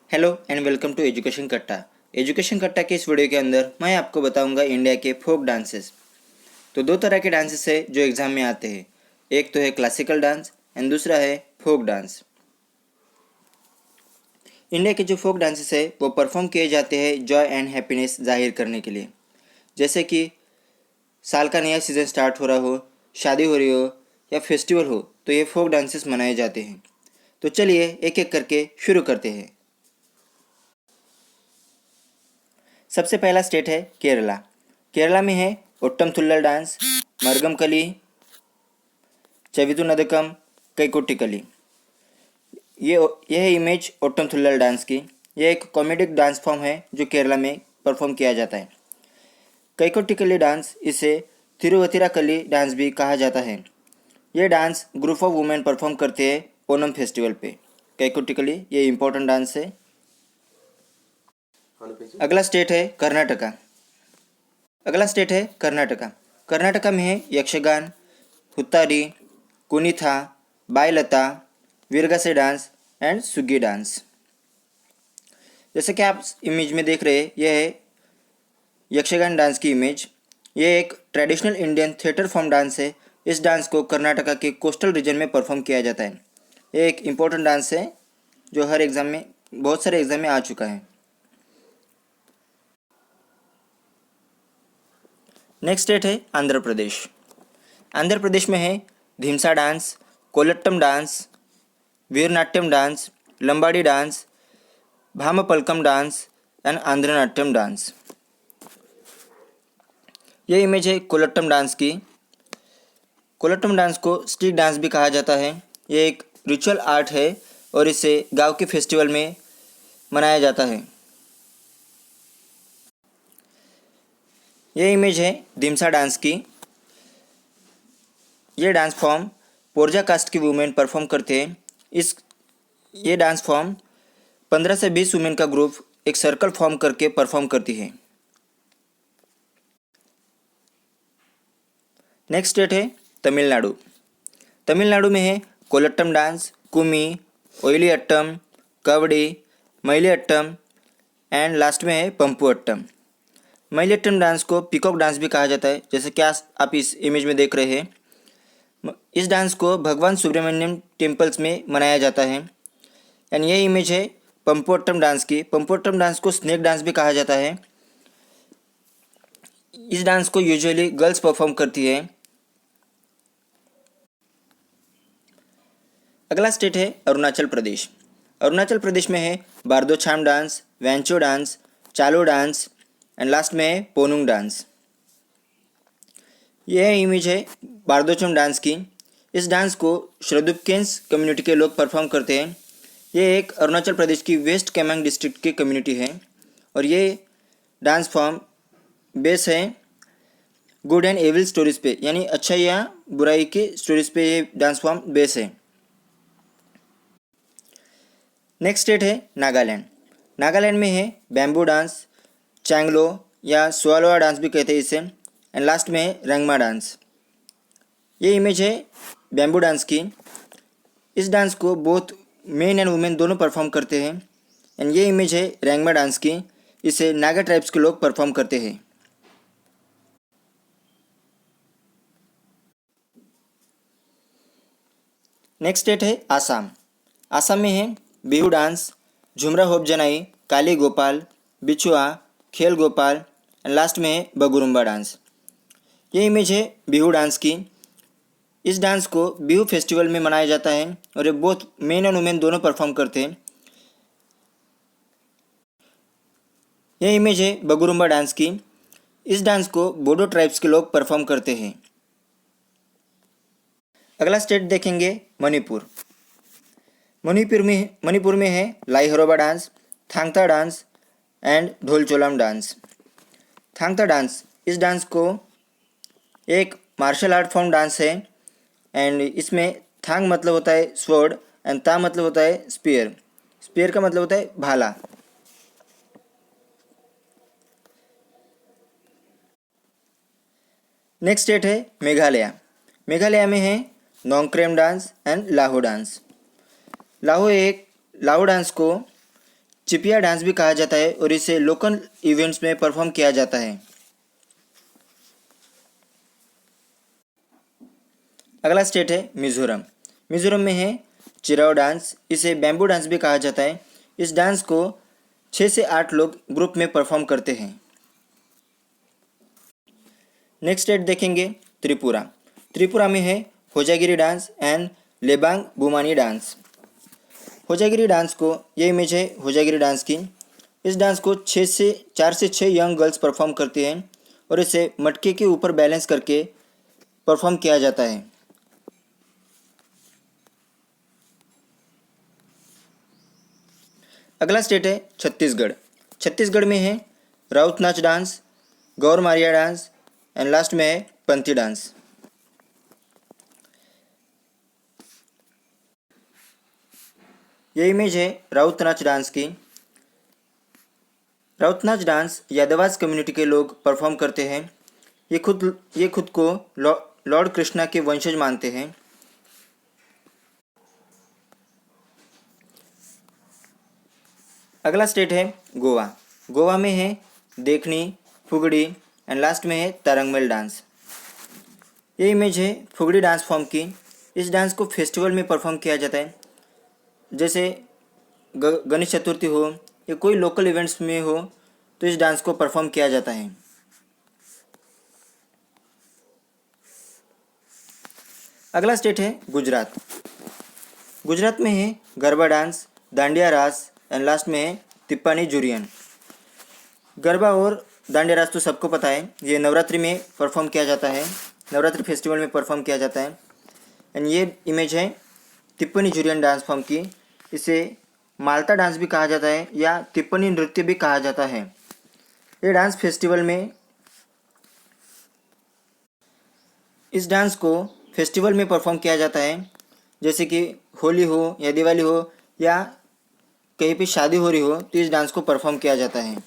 Hello and welcome to education Katta. Education Katta के इस video के अंदर मैं आपको बताऊंगा इंडिया के फोक डांसेस। तो दो तरह के डांसेस है जो एग्ज़ाम में आते हैं। एक तो है क्लासिकल डांस एंड दूसरा है फोक डांस। इंडिया के जो फोक डांसेस है वो परफॉर्म किए जाते हैं जॉय एंड हैप्पीनेस जाहिर करने के लिए। जैसे कि साल का नया सीज़न स्टार्ट हो रहा हो, शादी हो रही हो या फेस्टिवल हो, तो ये फोक डांसेस मनाए जाते हैं। तो चलिए एक एक करके शुरू करते हैं। सबसे पहला स्टेट है केरला। केरला में है ओट्टम थुल्लल डांस, मरगम कली, चवितुनदकम, कैकुट्टिकली। यह है इमेज ओट्टम थुल्लल डांस की। यह एक कॉमेडिक डांस फॉर्म है जो केरला में परफॉर्म किया जाता है। कैकुट्टिकली डांस, इसे तिरुवतिराकली डांस भी कहा जाता है। यह dance group of women perform करते हैं ओनम फेस्टिवल पे। कैकुट्टिकली ये इम्पोर्टेंट डांस है। अगला स्टेट है कर्नाटका। कर्नाटका में है Yakshagana, Huttari, Kunitha, Bayalata, Veeragase dance and Suggi dance. जैसे कि आप इमेज में देख रहे हैं, यह है यक्षगान डांस की इमेज। यह एक traditional Indian theatre form dance है। इस डांस को कर्नाटका के कोस्टल रीजन में परफॉर्म किया जाता है। यह एक इम्पोर्टेंट डांस है जो हर एग्ज़ाम में, बहुत सारे एग्ज़ाम में आ चुका है। नेक्स्ट स्टेट है आंध्र प्रदेश। आंध्र प्रदेश में है Dhimsa dance, Kolattam dance, Veeranatyam dance, Lambadi dance, Bhamakalapam dance and Andhranatyam dance. ये इमेज है कोलट्टम डांस की। कोलट्टम डांस को स्टिक डांस भी कहा जाता है। ये एक रिचुअल आर्ट है और इसे गांव के फेस्टिवल में मनाया जाता है। ये इमेज है धिमसा डांस की। ये डांस फॉर्म पोरजा कास्ट की वुमेन परफॉर्म करते हैं। ये डांस फॉर्म 15 से 20 वुमेन का ग्रुप एक सर्कल फॉर्म करके परफॉर्म करती है। नेक्स्ट स्टेट है तमिलनाडु। तमिलनाडु में है Kolattam dance, Kumi, oily Attam, कवड़ी, Maili Attam and last में है पंपू अट्टम। मैली अट्टम डांस को पीकॉक डांस भी कहा जाता है, जैसे कि आप इस इमेज में देख रहे हैं। इस डांस को भगवान सुब्रमण्यम टेम्पल्स में मनाया जाता है। एंड ये इमेज है पंपोट्टम डांस की। पंपोट्टम डांस को स्नेक डांस भी कहा जाता है। इस डांस को यूजुअली गर्ल्स परफॉर्म करती है। अगला स्टेट है अरुणाचल प्रदेश। अरुणाचल प्रदेश में है बारदोछाम डांस, वैंचो डांस, चालो डांस एंड लास्ट में है पोनुंग डांस। यह इमेज है बारदोछम डांस की। इस डांस को श्रद्युप्केन्स कम्युनिटी के लोग परफॉर्म करते हैं। ये एक अरुणाचल प्रदेश की वेस्ट कामेंग डिस्ट्रिक्ट की कम्युनिटी है और ये डांस फॉर्म बेस है गुड एंड एविल स्टोरीज पे, यानी अच्छाई या बुराई की स्टोरीज पे ये डांस फॉर्म बेस है। नेक्स्ट स्टेट है नागालैंड। नागालैंड में है बैम्बू डांस, चैंगलो या स्वालोआ डांस भी कहते हैं इसे एंड लास्ट में है रंगमा डांस। ये इमेज है बैम्बू डांस की। इस डांस को बोथ मेन एंड वुमेन दोनों परफॉर्म करते हैं एंड ये इमेज है रंगमा डांस की। इसे नागा ट्राइब्स के लोग परफॉर्म करते हैं। नेक्स्ट स्टेट है आसाम। आसाम में है बिहू डांस, झुमरा होप जनाई, काली गोपाल, बिछुआ, खेल गोपाल एंड लास्ट में है बगुरुम्बा डांस। ये इमेज है बिहू डांस की। इस डांस को बिहू फेस्टिवल में मनाया जाता है और ये बोथ मेन एंड वुमेन दोनों परफॉर्म करते हैं। यह इमेज है बगुरुम्बा डांस की। इस डांस को बोडो ट्राइब्स के लोग परफॉर्म करते हैं। अगला स्टेट देखेंगे मणिपुर। मणिपुर में है Lai Haraoba dance, Thangta dance and Dholcholom dance. Thangta dance, इस डांस को एक मार्शल आर्ट फॉर्म डांस है एंड इसमें थांग मतलब होता है स्वॉर्ड एंड ता मतलब होता है स्पीयर। स्पीयर का मतलब होता है भाला। नेक्स्ट स्टेट है मेघालय। मेघालय में है Nongkrem dance and Laho dance. Laho dance को चिपिया डांस भी कहा जाता है और इसे लोकल इवेंट्स में परफॉर्म किया जाता है। अगला स्टेट है मिजोरम। मिजोरम में है चिराओ डांस, इसे बैम्बू डांस भी कहा जाता है। इस डांस को 6 से 8 लोग ग्रुप में परफॉर्म करते हैं। नेक्स्ट स्टेट देखेंगे त्रिपुरा। त्रिपुरा में है Hojagiri dance and Lebang Boomani dance. Hojagiri dance को ये इमेज है होजागिरी डांस की। इस डांस को 4 से 6 यंग गर्ल्स परफॉर्म करती हैं और इसे मटके के ऊपर बैलेंस करके परफॉर्म किया जाता है। अगला स्टेट है छत्तीसगढ़। छत्तीसगढ़ में है राउत नाच dance, Gaur Maria dance and last में है पंथी डांस। ये इमेज है राउत नाच डांस की। राउत नाच डांस यादवास कम्युनिटी के लोग परफॉर्म करते हैं। ये खुद को लॉर्ड कृष्णा के वंशज मानते हैं। अगला स्टेट है गोवा। गोवा में है देखनी, फुगड़ी एंड लास्ट में है तारंगमेल डांस। ये इमेज है फुगड़ी डांस फॉर्म की। इस डांस को फेस्टिवल में परफॉर्म किया जाता है, जैसे गणेश चतुर्थी हो या कोई लोकल इवेंट्स में हो तो इस डांस को परफॉर्म किया जाता है। अगला स्टेट है गुजरात। गुजरात में है गरबा डांस, दांडिया रास एंड लास्ट में है तिप्पानी जुरियन। गरबा और दांडिया रास तो सबको पता है, ये नवरात्रि में परफॉर्म किया जाता है, नवरात्रि फेस्टिवल में परफॉर्म किया जाता है। एंड ये इमेज है तिप्पनी जुरियन डांस फॉर्म की। इसे माल्टा डांस भी कहा जाता है या तिप्पनी नृत्य भी कहा जाता है। ये डांस फेस्टिवल में इस डांस को फेस्टिवल में परफॉर्म किया जाता है, जैसे कि होली हो या दिवाली हो या कहीं पे शादी हो रही हो तो इस डांस को परफॉर्म किया जाता है।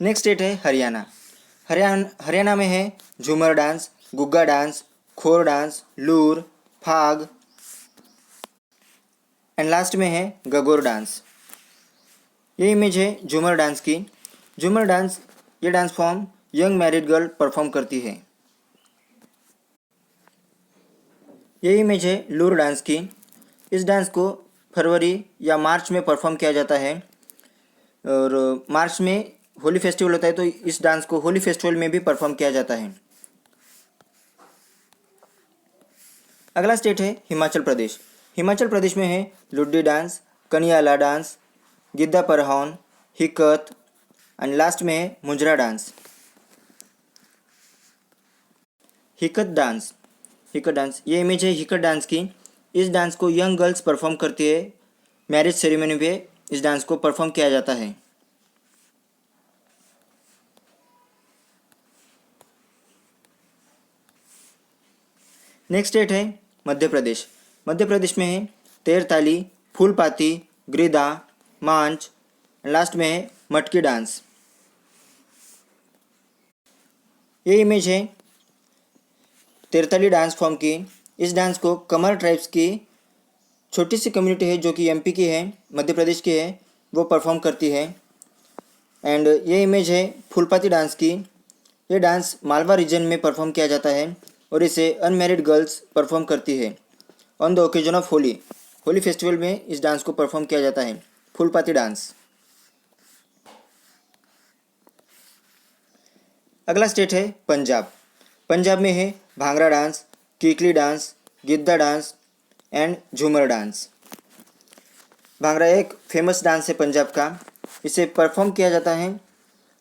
नेक्स्ट स्टेट है हरियाणा। हरियाणा में है झूमर डांस, गुग्गा डांस, खोर डांस, लूर, फाग एंड लास्ट में है गगोर डांस। ये इमेज है झूमर डांस की। झूमर डांस ये dance form young married girl perform करती है। ये इमेज है लूर डांस की। इस डांस को फरवरी या मार्च में परफॉर्म किया जाता है और मार्च में होली फेस्टिवल होता है तो इस डांस को होली फेस्टिवल में भी परफॉर्म किया जाता है। अगला स्टेट है हिमाचल प्रदेश। हिमाचल प्रदेश में है Luddi dance, Kaniyala dance, Gidda Parhaun, Hikat and last में है मुंजरा डांस। हिकत डांस ये इमेज है हिकत डांस की। इस डांस को यंग गर्ल्स परफॉर्म करती है। मैरिज सेरेमनी पे इस डांस को परफॉर्म किया जाता है। नेक्स्ट स्टेट है मध्य प्रदेश। मध्य प्रदेश में है तेरताली, फूलपाती, गिद्दा, मांच, लास्ट में है मटकी डांस। ये इमेज है तेरताली डांस फॉर्म की। इस डांस को कमर ट्राइब्स की छोटी सी कम्युनिटी है जो कि एमपी की है, मध्य प्रदेश की है, वो परफॉर्म करती है। एंड ये इमेज है फूलपाती डांस की। ये डांस मालवा रीजन में परफॉर्म किया जाता है और इसे अनमैरिड गर्ल्स परफॉर्म करती है on the occasion of Holi. Holi festival में इस डांस को परफॉर्म किया जाता है, फूलपाती डांस। अगला स्टेट है पंजाब। पंजाब में है Bhangra dance, Kikli dance, Gidda dance and Jhumar dance. Bhangra एक फेमस डांस है पंजाब का। इसे परफॉर्म किया जाता है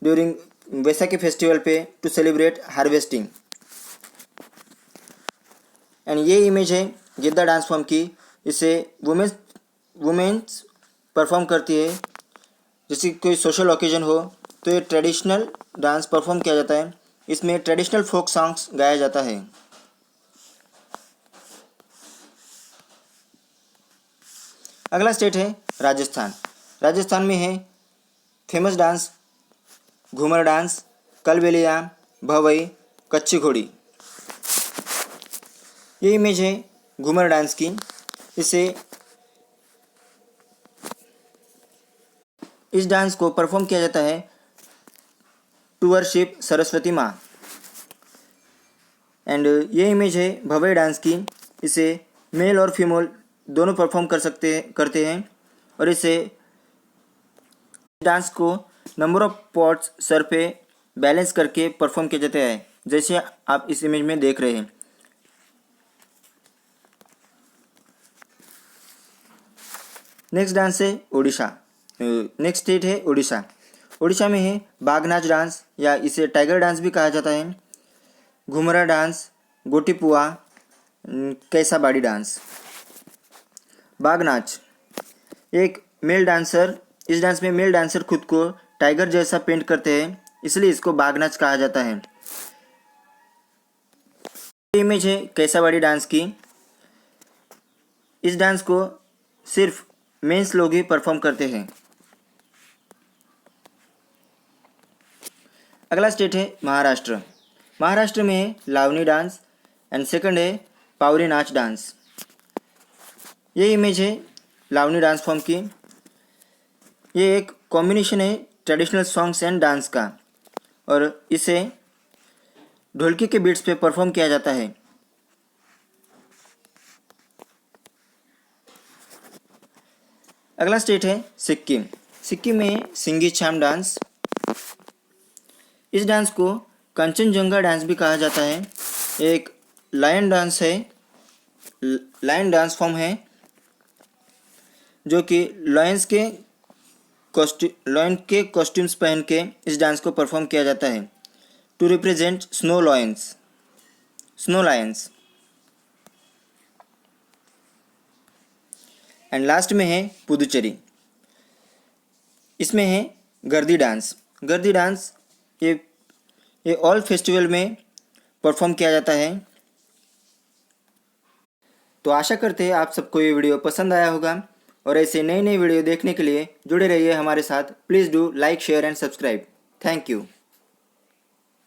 ड्यूरिंग वैसाखी फेस्टिवल पे टू सेलिब्रेट हार्वेस्टिंग। एंड ये इमेज है गिद्दा डांस फॉर्म की। इसे वुमेन्स परफॉर्म करती है, जैसे कोई सोशल ओकेजन हो तो ये ट्रेडिशनल डांस परफॉर्म किया जाता है। इसमें ट्रेडिशनल फोक सॉन्ग्स गाया जाता है। अगला स्टेट है राजस्थान। राजस्थान में है famous dance Ghoomar dance, Kalbelia, Bhavai, कच्ची घोड़ी। ये इमेज है घूमर डांस की। इसे इस डांस को परफॉर्म किया जाता है टू वर्शिप सरस्वती माँ। एंड ये इमेज है भवई डांस की। इसे मेल और फीमेल दोनों परफॉर्म करते हैं और इसे डांस को नंबर ऑफ पॉट्स सर पे बैलेंस करके परफॉर्म किया जाता है, जैसे आप इस इमेज में देख रहे हैं। नेक्स्ट डांस है ओडिशा। नेक्स्ट स्टेट है ओडिशा। ओडिशा में है बागनाच डांस या इसे टाइगर डांस भी कहा जाता है, घुमरा डांस, गोटीपुआ, कैसाबाड़ी डांस। बागनाच एक मेल डांसर, इस डांस में मेल डांसर खुद को टाइगर जैसा पेंट करते हैं, इसलिए इसको बागनाच कहा जाता है। इमेज है कैसाबाड़ी डांस की। इस डांस को सिर्फ मेंस लोग ही परफॉर्म करते हैं। अगला स्टेट है महाराष्ट्र। महाराष्ट्र में है लावनी डांस एंड सेकंड है पावरी नाच डांस। ये इमेज है लावनी डांस फॉर्म की। ये एक कॉम्बिनेशन है ट्रेडिशनल सॉन्ग्स एंड डांस का और इसे ढोलकी के बीट्स पे परफॉर्म किया जाता है। अगला स्टेट है सिक्किम। सिक्किम में सिंगी छाम डांस। इस डांस को कंचनजंगा डांस भी कहा जाता है। एक लायन डांस है, लायन डांस फॉर्म है जो कि लॉयन के कॉस्ट्यूम्स पहन के इस डांस को परफॉर्म किया जाता है to represent snow lions. And last में है पुदुचेरी। इसमें है गर्दी डांस। गर्दी डांस ये ऑल फेस्टिवल में परफॉर्म किया जाता है। तो आशा करते हैं आप सबको ये वीडियो पसंद आया होगा और ऐसे नई नई वीडियो देखने के लिए जुड़े रहिए हमारे साथ। Please do like, share and subscribe. Thank you.